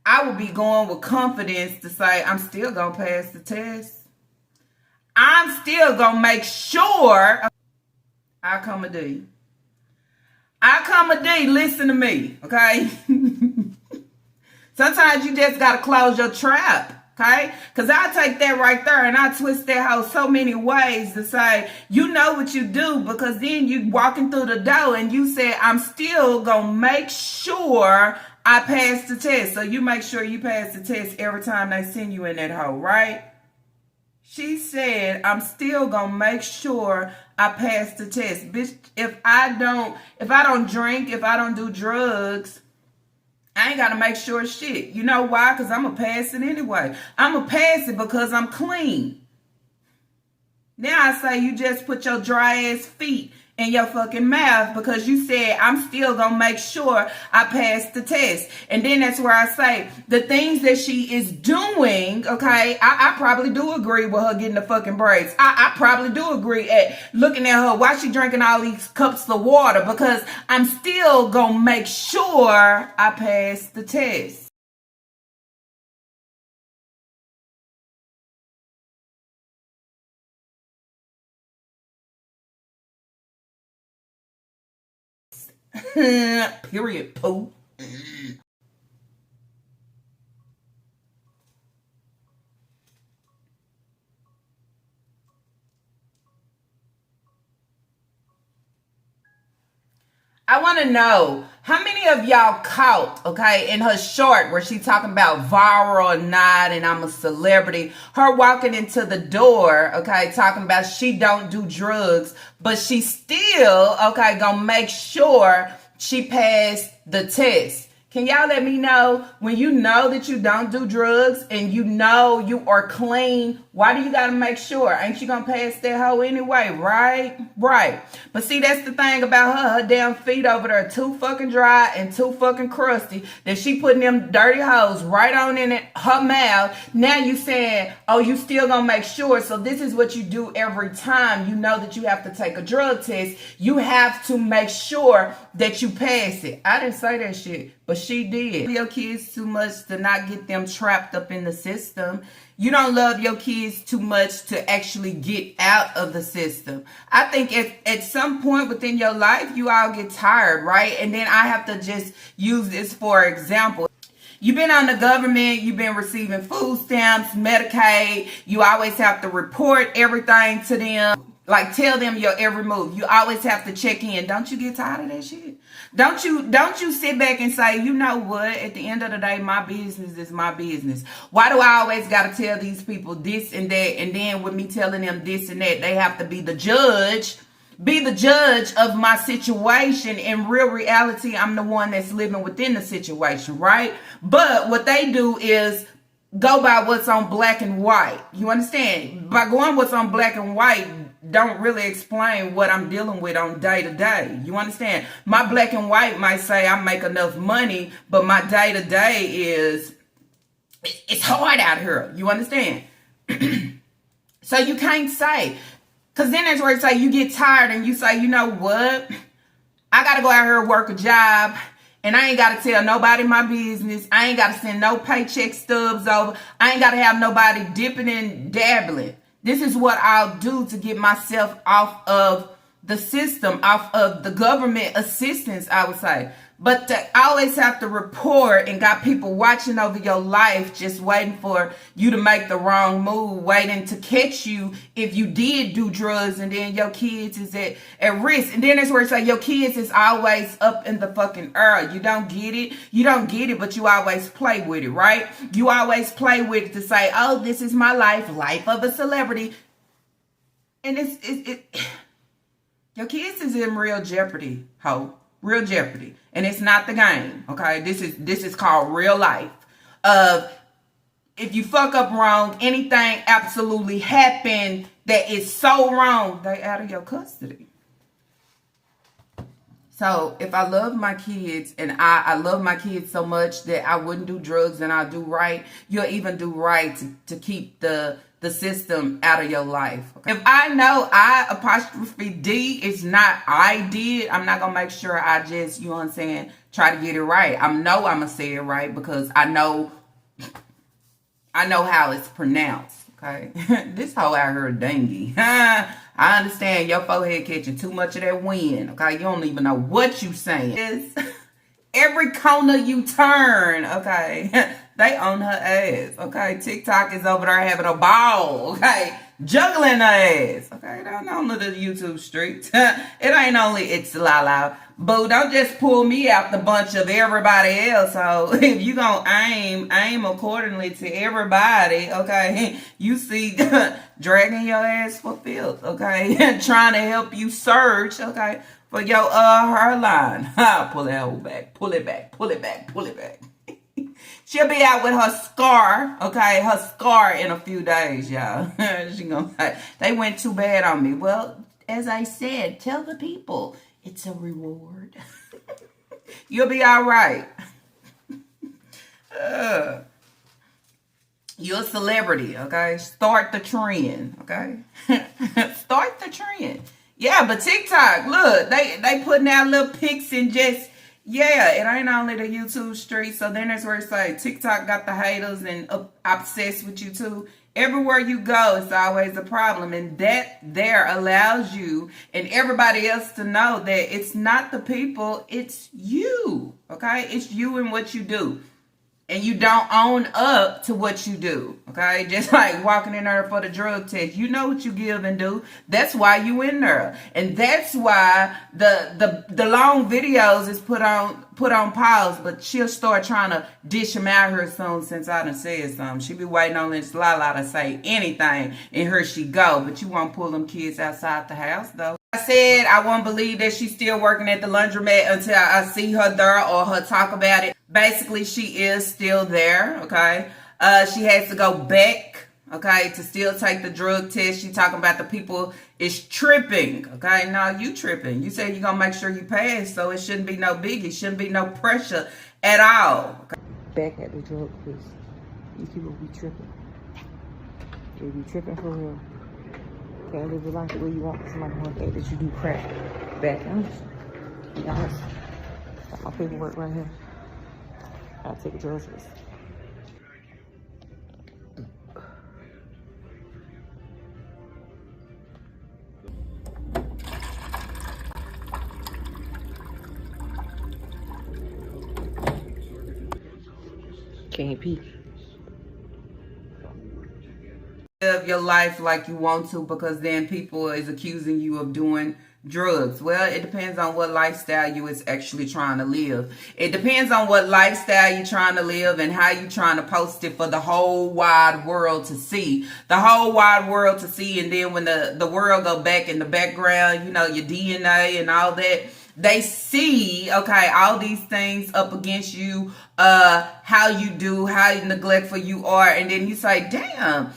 I would be going with confidence to say, I'm still gonna pass the test. I'm still gonna make sure I come a D. I come a D, listen to me, okay? Sometimes you just gotta close your trap, okay? Because I take that right there and I twist that hoe so many ways to say, you know what you do, because then you walking through the door and you say, I'm still gonna make sure I pass the test. So you make sure you pass the test every time they send you in that hoe, right? She said, I'm still gonna make sure I pass the test. Bitch, if I don't drink, if I don't do drugs, I ain't gotta make sure shit. You know why? Because I'm gonna pass it anyway. I'm gonna pass it because I'm clean. Now I say you just put your dry ass feet in your fucking mouth because you said I'm still gonna make sure I pass the test. And then that's where I say the things that she is doing, okay, I probably do agree with her getting the fucking braids. I probably do agree at looking at her why she drinking all these cups of water, because I'm still gonna make sure I pass the test. Period, poo. I want to know how many of y'all caught, okay, in her short where she talking about viral or not and I'm a celebrity, her walking into the door, okay, talking about she don't do drugs, but she still, okay, gonna make sure she passed the test. Can y'all let me know, when you know that you don't do drugs and you know you are clean, why do you got to make sure? Ain't you going to pass that hoe anyway, right? Right. But see, that's the thing about her. Her damn feet over there too fucking dry and too fucking crusty that she putting them dirty hoes right on in her mouth. Now you saying, oh, you still going to make sure. So this is what you do every time you know that you have to take a drug test. You have to make sure that you pass it. I didn't say that shit, but she did. Your kids too much to not get them trapped up in the system. You don't love your kids too much to actually get out of the system. I think at some point within your life, you all get tired, right? And then I have to just use this for example. You've been on the government, you've been receiving food stamps, Medicaid. You always have to report everything to them. Like, tell them your every move. You always have to check in. Don't you get tired of that shit? Don't you sit back and say, you know what? At the end of the day, my business is my business. Why do I always got to tell these people this and that? And then with me telling them this and that, they have to be the judge of my situation. In real reality, I'm the one that's living within the situation, right? But what they do is go by what's on black and white. You understand? By going what's on black and white, don't really explain what I'm dealing with on day to day. You understand? My black and white might say I make enough money, but my day to day is, it's hard out here. You understand? So you can't say, because then that's where it's like you get tired and you say, you know what? I got to go out here and work a job, and I ain't got to tell nobody my business. I ain't got to send no paycheck stubs over. I ain't got to have nobody dipping and dabbling. This is what I'll do to get myself off of the system, off of the government assistance, I would say. But to always have to report and got people watching over your life, just waiting for you to make the wrong move, waiting to catch you if you did do drugs, and then your kids is at risk. And then that's where it's like your kids is always up in the fucking air. You don't get it. You don't get it, but you always play with it, right? You always play with it to say, oh, this is my life of a celebrity. And your kids is in real jeopardy, ho. Real jeopardy. And it's not the game, okay? This is called real life. If you fuck up wrong, anything absolutely happen that is so wrong, they out of your custody. So if I love my kids, and I love my kids so much that I wouldn't do drugs and I'll do right, you'll even do right to keep the system out of your life. Okay? If I know I'(D) is not I did, I'm not gonna make sure I just, you know what I'm saying, try to get it right. I know I'm gonna say it right because I know how it's pronounced. Okay, this hoe out here dingy. I understand your forehead catching too much of that wind. Okay, you don't even know what you saying. It's every corner you turn. Okay. They on her ass, okay? TikTok is over there having a ball, okay? Juggling her ass, okay? Don't know the YouTube streets. It ain't only It's Lala. Boo, don't just pull me out the bunch of everybody else. So if you gonna aim accordingly to everybody, okay? You see dragging your ass for filth, okay? Trying to help you search, okay? For your hairline. Pull that hoe back, pull it back, pull it back, pull it back. She'll be out with her scar, okay? Her scar in a few days, y'all. She gonna say, they went too bad on me. Well, as I said, tell the people it's a reward. You'll be all right. You're a celebrity, okay? Start the trend, okay? Start the trend. Yeah, but TikTok, look, they putting out little pics and just, yeah, it ain't only the YouTube street. So then that's where it's like TikTok got the haters and obsessed with you too. Everywhere you go, it's always a problem. And that there allows you and everybody else to know that it's not the people, it's you. Okay? It's you and what you do. And you don't own up to what you do, okay? Just like walking in there for the drug test. You know what you give and do. That's why you in there. And that's why the long videos is put on pause, but she'll start trying to dish them out here soon since I done said something. She be waiting on this Lala to say anything, and here she go. But you won't pull them kids outside the house, though. I said I won't believe that she's still working at the laundromat until I see her there or her talk about it. Basically, she is still there, okay? She has to go back, okay, to still take the drug test. She talking about the people is tripping, okay? No, you tripping. You said you're going to make sure you pass, so it shouldn't be no biggie. Shouldn't be no pressure at all. Okay? Back at the drug test. These people be tripping. They be tripping for real. Can't live your life the way you want. Somebody want to think that you do crack. Back in. Be honest. Got my paperwork right here. I'll take a drug test. Can't pee. Live your life like you want to, because then people is accusing you of doing drugs. Well, it depends on what lifestyle you is actually trying to live. It depends on what lifestyle you're trying to live and how you're trying to post it for the whole wide world to see. The whole wide world to see. And then when the world go back in the background, you know, your DNA and all that, they see, okay, all these things up against you, how you do, how neglectful you are. And then you say, damn,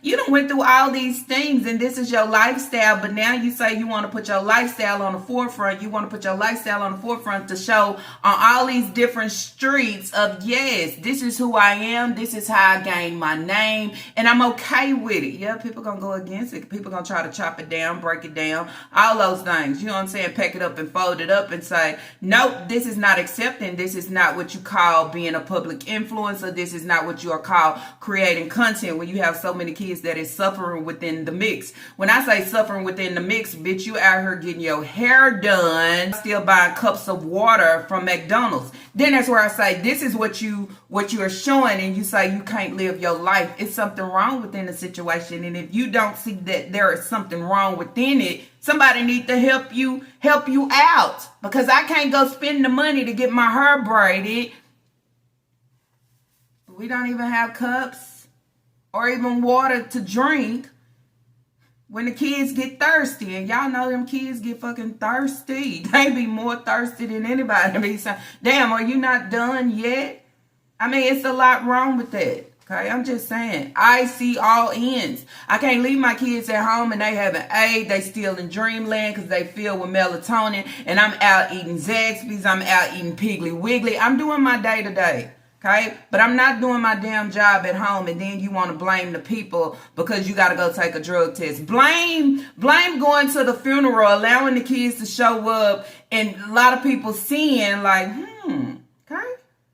You done went through all these things and this is your lifestyle, but now you say you want to put your lifestyle on the forefront. You want to put your lifestyle on the forefront to show on all these different streets of, yes, this is who I am. This is how I gained my name and I'm okay with it. Yeah, people going to go against it. People going to try to chop it down, break it down, all those things. You know what I'm saying? Pack it up and fold it up and say, nope, this is not accepting. This is not what you call being a public influencer. This is not what you are called creating content when you have so many kids that is suffering within the mix. When I say suffering within the mix, bitch, you out here getting your hair done, still buying cups of water from McDonald's. Then that's where I say, this is what you are showing, and you say you can't live your life. It's something wrong within the situation. And if you don't see that there is something wrong within it, somebody need to help you out. Because I can't go spend the money to get my hair braided. We don't even have cups or even water to drink when the kids get thirsty. And y'all know them kids get fucking thirsty. They be more thirsty than anybody. Be saying, damn, are you not done yet? I mean, it's a lot wrong with that. Okay, I'm just saying, I see all ends. I can't leave my kids at home and they having AIDS. They still in dreamland because they filled with melatonin. And I'm out eating Zaxby's. I'm out eating Piggly Wiggly. I'm doing my day to day. Okay, but I'm not doing my damn job at home, and then you want to blame the people because you got to go take a drug test. Blame going to the funeral, allowing the kids to show up, and a lot of people seeing like, okay.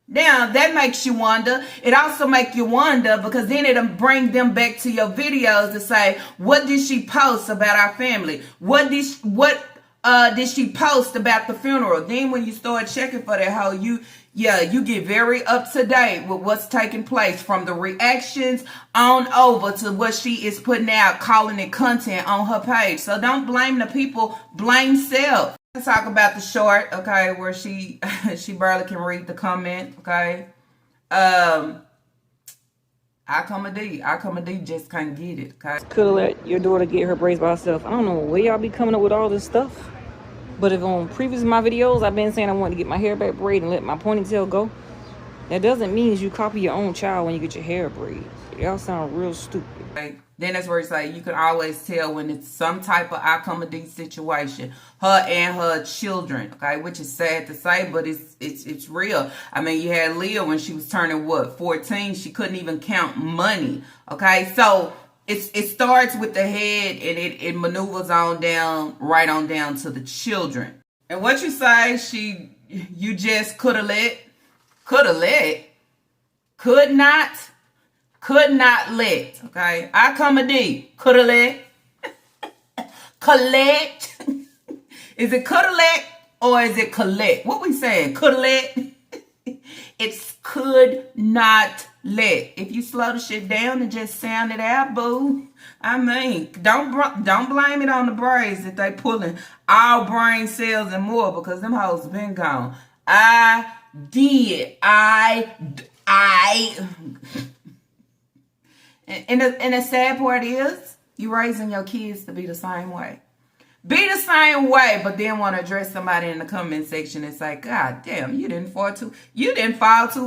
Now, that makes you wonder. It also makes you wonder because then it'll bring them back to your videos to say, what did she post about our family? What did she post about the funeral? Then when you start checking for that hoe, you get very up to date with what's taking place from the reactions on over to what she is putting out, calling it content on her page. So don't blame the people, blame self. Let's talk about the short, okay, where she barely can read the comment, okay. I come a D just can't get it, okay. Could have let your daughter get her braids by herself. I don't know where y'all be coming up with all this stuff. But if on previous my videos, I've been saying I want to get my hair back braided and let my ponytail go. That doesn't mean you copy your own child when you get your hair braided. Y'all sound real stupid. Okay. Then that's where it's like, you can always tell when it's some type of accommodate situation, her and her children, okay, which is sad to say, but it's real. I mean, you had Leah when she was turning, 14? She couldn't even count money, okay? So it starts with the head and it maneuvers on down, right on down to the children. And what you say, you just could not let, okay? I come a D, coulda let, collect. Is it coulda let or is it collect? What we saying, coulda let? It's could not let. If you slow the shit down and just sound it out, boo. I mean, don't blame it on the braids that they pulling all brain cells and more because them hoes been gone. I did. And the sad part is, you raising your kids to be the same way. Be the same way, but then want to address somebody in the comment section and say, God damn, you didn't fall too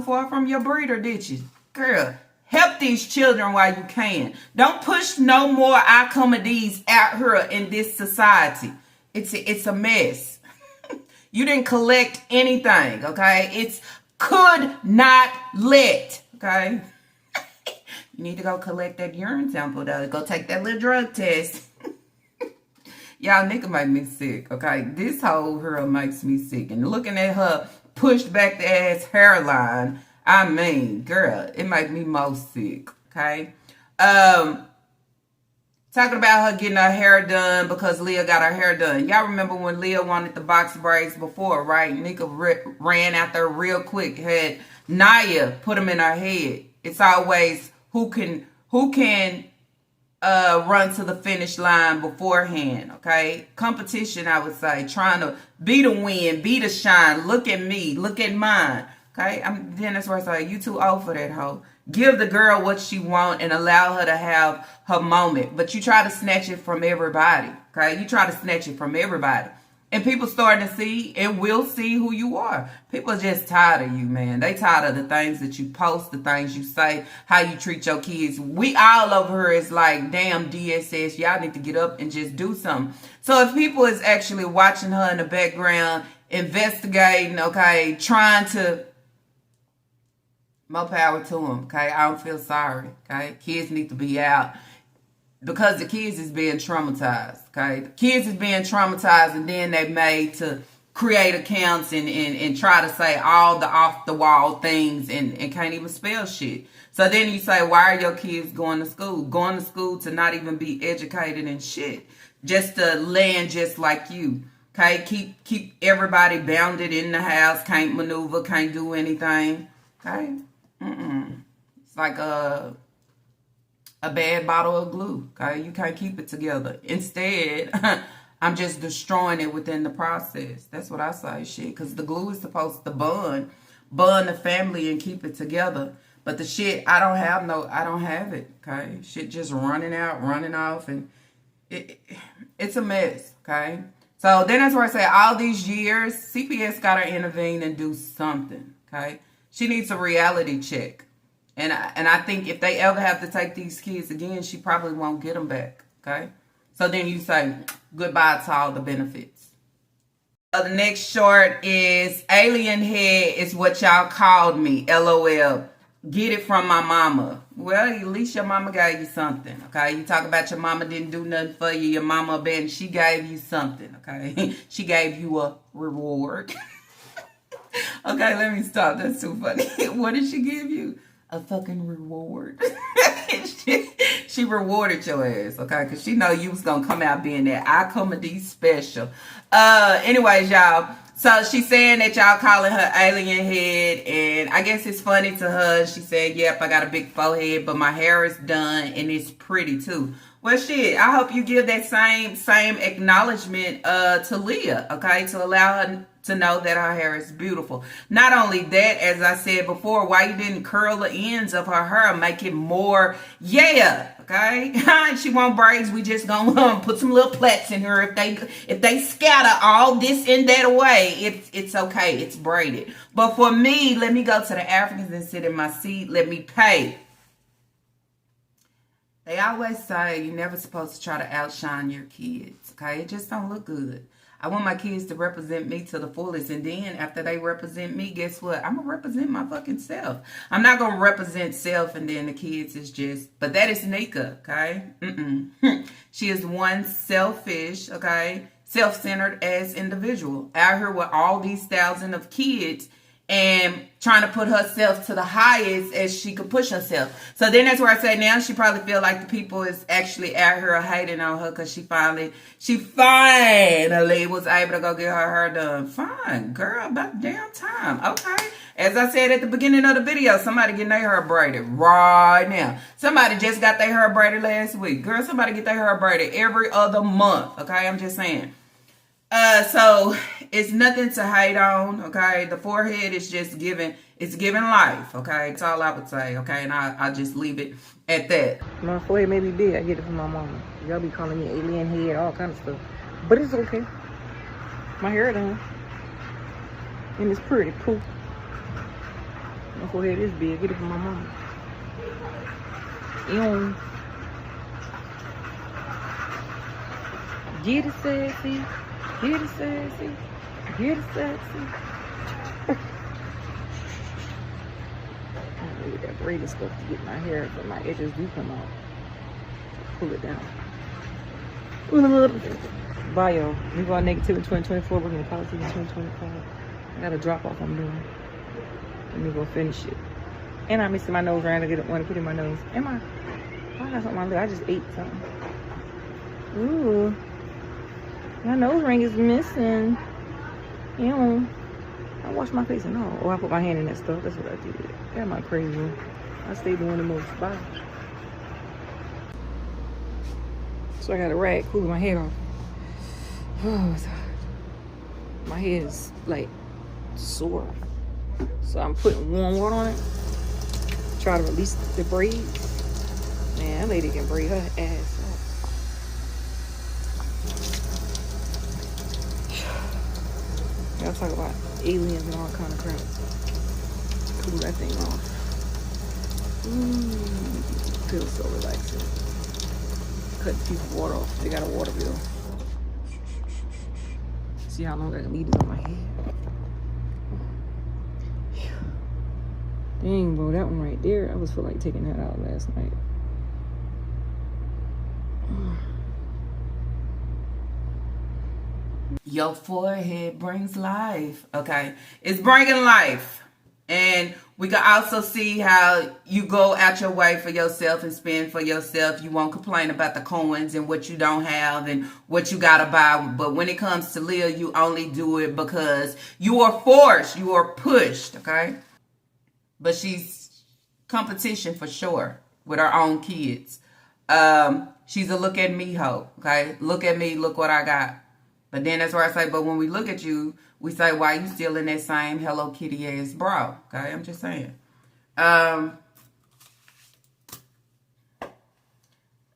far from your breeder, did you? Girl, help these children while you can. Don't push no more accommodates out here in this society. It's a mess. You didn't collect anything, okay? It's could not let, okay? You need to go collect that urine sample, though. Go take that little drug test. Y'all, nigga make me sick, okay? This whole girl makes me sick. And looking at her pushed back the ass hairline, I mean, girl, it makes me most sick, okay? Talking about her getting her hair done because Leah got her hair done. Y'all remember when Leah wanted the box braids before, right? Nika ran out there real quick, had Naya put them in her head. It's always who can run to the finish line beforehand, okay? Competition, I would say, trying to be the win, be the shine. Look at me, look at mine, okay? Then that's where I say, you too old for that hoe. Give the girl what she want and allow her to have her moment. But you try to snatch it from everybody, okay? You try to snatch it from everybody. And people starting to see and will see who you are. People are just tired of you, man. They tired of the things that you post, the things you say, how you treat your kids. We all over here is like, damn DSS, y'all need to get up and just do something. So if people is actually watching her in the background, investigating, okay, trying to, more power to them, okay? I don't feel sorry, okay? Kids need to be out. Because the kids is being traumatized, okay? The kids is being traumatized, and then they made to create accounts and try to say all the off-the-wall things and can't even spell shit. So then you say, why are your kids going to school? Going to school to not even be educated and shit. Just to land just like you, okay? Keep everybody bounded in the house, can't maneuver, can't do anything, okay? It's like a bad bottle of glue, okay? You can't keep it together. Instead, I'm just destroying it within the process. That's what I say, shit. Because the glue is supposed to bond the family and keep it together. But the shit, I don't have it, okay? Shit just running out, running off, and it's a mess, okay? So then that's where I say all these years, CPS got to intervene and do something, okay? She needs a reality check. And I think if they ever have to take these kids again, she probably won't get them back, okay? So then you say goodbye to all the benefits. The next short is alien head is what y'all called me, LOL. Get it from my mama. Well, at least your mama gave you something, okay? You talk about your mama didn't do nothing for you. Your mama abandoned. She gave you something, okay? She gave you a reward. Okay, let me stop. That's too funny. What did she give you? A fucking reward. she rewarded your ass, okay? Because she know you was going to come out being that I comedy special. Anyways, y'all. So she's saying that y'all calling her alien head. And I guess it's funny to her. She said, yep, I got a big forehead, but my hair is done and it's pretty too. Well, shit, I hope you give that same acknowledgement to Leah, okay? To allow her to know that her hair is beautiful. Not only that, as I said before, why you didn't curl the ends of her hair, make it more, okay? She want braids, we just gonna put some little plaits in her. If they scatter all this and that away, it's okay, it's braided. But for me, let me go to the Africans and sit in my seat, let me pay. They always say you're never supposed to try to outshine your kids, okay? It just don't look good. I want my kids to represent me to the fullest. And then after they represent me, guess what? I'm going to represent my fucking self. I'm not going to represent self and then the kids is just... But that is Nika, okay? She is one selfish, okay? Self-centered ass individual. Out here with all these thousands of kids and trying to put herself to the highest as she could push herself. So then that's where I say now she probably feel like the people is actually out here hating on her because she finally was able to go get her hair done. Fine, girl, about damn time. Okay. As I said at the beginning of the video, somebody getting their hair braided right now. Somebody just got their hair braided last week. Girl, somebody get their hair braided every other month. Okay, I'm just saying. So it's nothing to hate on, okay? The forehead is just giving life, okay? That's all I would say, okay? And I'll just leave it at that. My forehead may be big. I get it from my mama. Y'all be calling me alien head, all kind of stuff. But it's okay. My hair done. And it's pretty cool. My forehead is big. I get it from my mama. Ew. Get it, sassy. Get it, sassy. Get it, sassy. I need that braided stuff to get my hair, but my edges do come out. Pull it down. Bye, y'all. We go negative in 2024. We're going to positive in 2025. I got a drop off I'm doing. Let me go finish it. And I'm missing my nose ring. I want to put it in my nose. I got something on my lip. I just ate something. Ooh. My nose ring is missing. Ew. I washed my face and all. Oh, I put my hand in that stuff. That's what I did. That my crazy. I stayed doing the most. Bye. So I got a rag cooling my head off. Oh, it's hot. My head is like sore. So I'm putting warm water on it. Try to release the braids. Man, that lady can braid her ass off. Y'all talk about aliens and all kind of crap. Cool that thing off. Feels so relaxing. Cut the piece of water off. They got a water bill. See how long I can leave this on my head. Dang, bro, that one right there, I was feel like taking that out last night. Your forehead brings life. Okay, it's bringing life. And we can also see how you go out your way for yourself and spend for yourself. You won't complain about the coins and what you don't have and what you got to buy. But when it comes to Leah, you only do it because you are forced. You are pushed, okay? But she's competition for sure with her own kids. She's a look at me hoe, okay? Look at me, look what I got. But then that's where I say, but when we look at you, we say, why you still in that same Hello Kitty ass bra? Okay, I'm just saying. I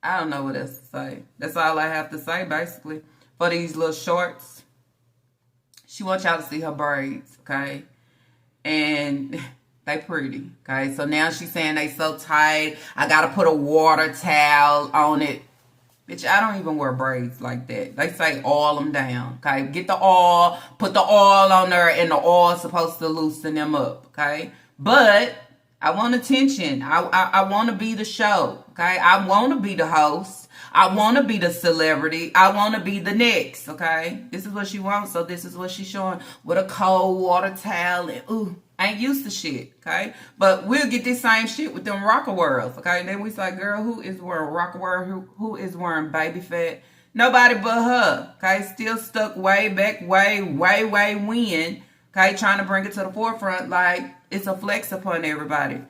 don't know what else to say. That's all I have to say, basically. For these little shorts, she wants y'all to see her braids, okay? And they pretty, okay? So now she's saying they so tight, I got to put a water towel on it. Bitch, I don't even wear braids like that. They say oil them down, okay? Get the oil, put the oil on there, and the oil's supposed to loosen them up, okay? But I want attention. I want to be the show, okay? I want to be the host. I want to be the celebrity. I want to be the next, okay? This is what she wants, so this is what she's showing with a cold water towel and, ooh. I ain't used to shit, okay? But we'll get this same shit with them rocker worlds, okay? And then we say, girl, who is wearing rocker world? Who is wearing baby fat? Nobody but her, okay? Still stuck way back, way when, okay? Trying to bring it to the forefront like it's a flex upon everybody.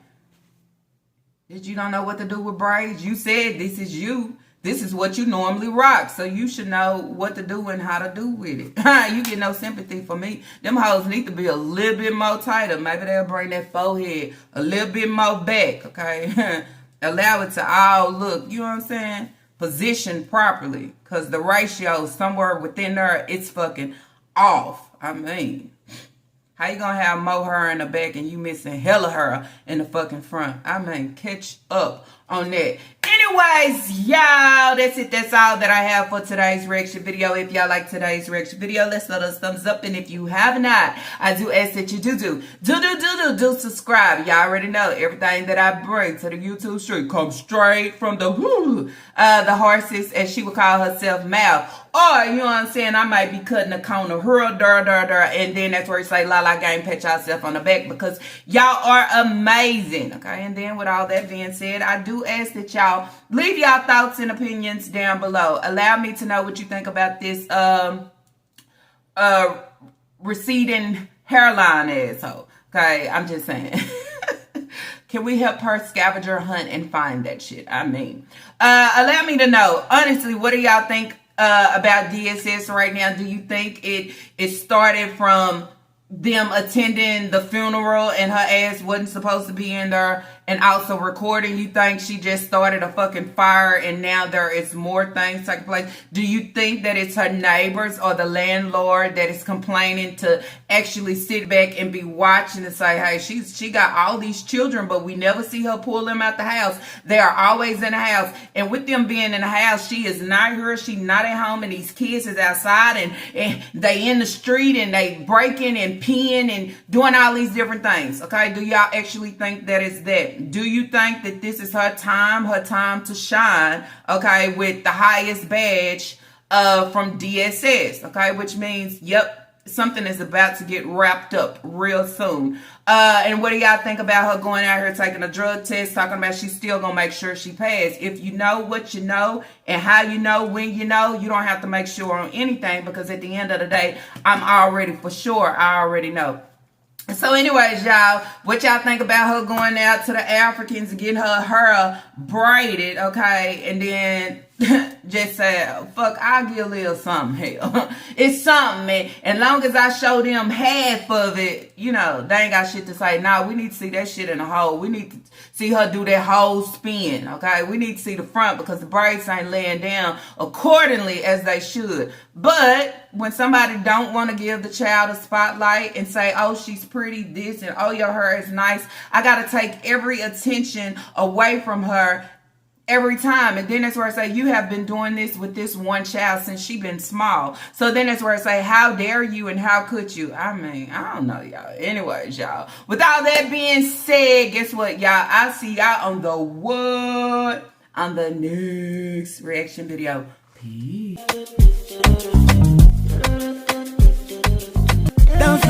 Did you don't know what to do with braids? You said this is you. This is what you normally rock. So you should know what to do and how to do with it. You get no sympathy for me. Them hoes need to be a little bit more tighter. Maybe they'll bring that forehead a little bit more back, okay? Allow it to all look, you know what I'm saying? Positioned properly. Because the ratio somewhere within there, it's fucking off. I mean, how you gonna have more hair in the back and you missing hella hair in the fucking front? I mean, catch up on that. Anyways, y'all, that's it. That's all that I have for today's reaction video. If y'all like today's reaction video, let's let us thumbs up. And if you have not, I do ask that you do subscribe. Y'all already know everything that I bring to the YouTube street comes straight from the horses, as she would call herself, mouth. Or, you know what I'm saying, I might be cutting a corner, and then that's where you say, la la gang, pat yourself on the back, because y'all are amazing, okay? And then with all that being said, I do ask that y'all leave y'all thoughts and opinions down below. Allow me to know what you think about this receding hairline asshole, okay? I'm just saying. Can we help her scavenger hunt and find that shit? I mean, allow me to know, honestly, what do y'all think about DSS right now? Do you think it started from them attending the funeral and her ass wasn't supposed to be in there and also recording? You think she just started a fucking fire and now there is more things taking place? Do you think that it's her neighbors or the landlord that is complaining to actually sit back and be watching and say, hey, she got all these children, but we never see her pull them out the house. They are always in the house. And with them being in the house, she is not here. She not at home, and these kids is outside and they in the street and they breaking and peeing and doing all these different things. Okay, do y'all actually think that it's that? Do you think that this is her time to shine, okay, with the highest badge from DSS, okay, which means, yep, something is about to get wrapped up real soon. And what do y'all think about her going out here taking a drug test, talking about she's still gonna make sure she passed? If you know what you know and how you know when you know, you don't have to make sure on anything, because at the end of the day, I'm already for sure. I already know. So anyways, y'all, what y'all think about her going out to the Africans and getting her hair braided, okay? And then just say, fuck, I'll give a little something. Hell, it's something, man. And long as I show them half of it, you know, they ain't got shit to say. Nah, we need to see that shit in the whole. We need to see her do that whole spin, okay? We need to see the front because the braids ain't laying down accordingly as they should. But when somebody don't want to give the child a spotlight and say, oh, she's pretty, this, and oh, your hair is nice, I got to take every attention away from her every time. And then that's where I say, you have been doing this with this one child since she been small. So then that's where I say, how dare you and how could you? I mean, I don't know, y'all. Anyways, y'all, with all that being said, guess what, y'all? I'll see y'all on the what? On the next reaction video. Peace. Don't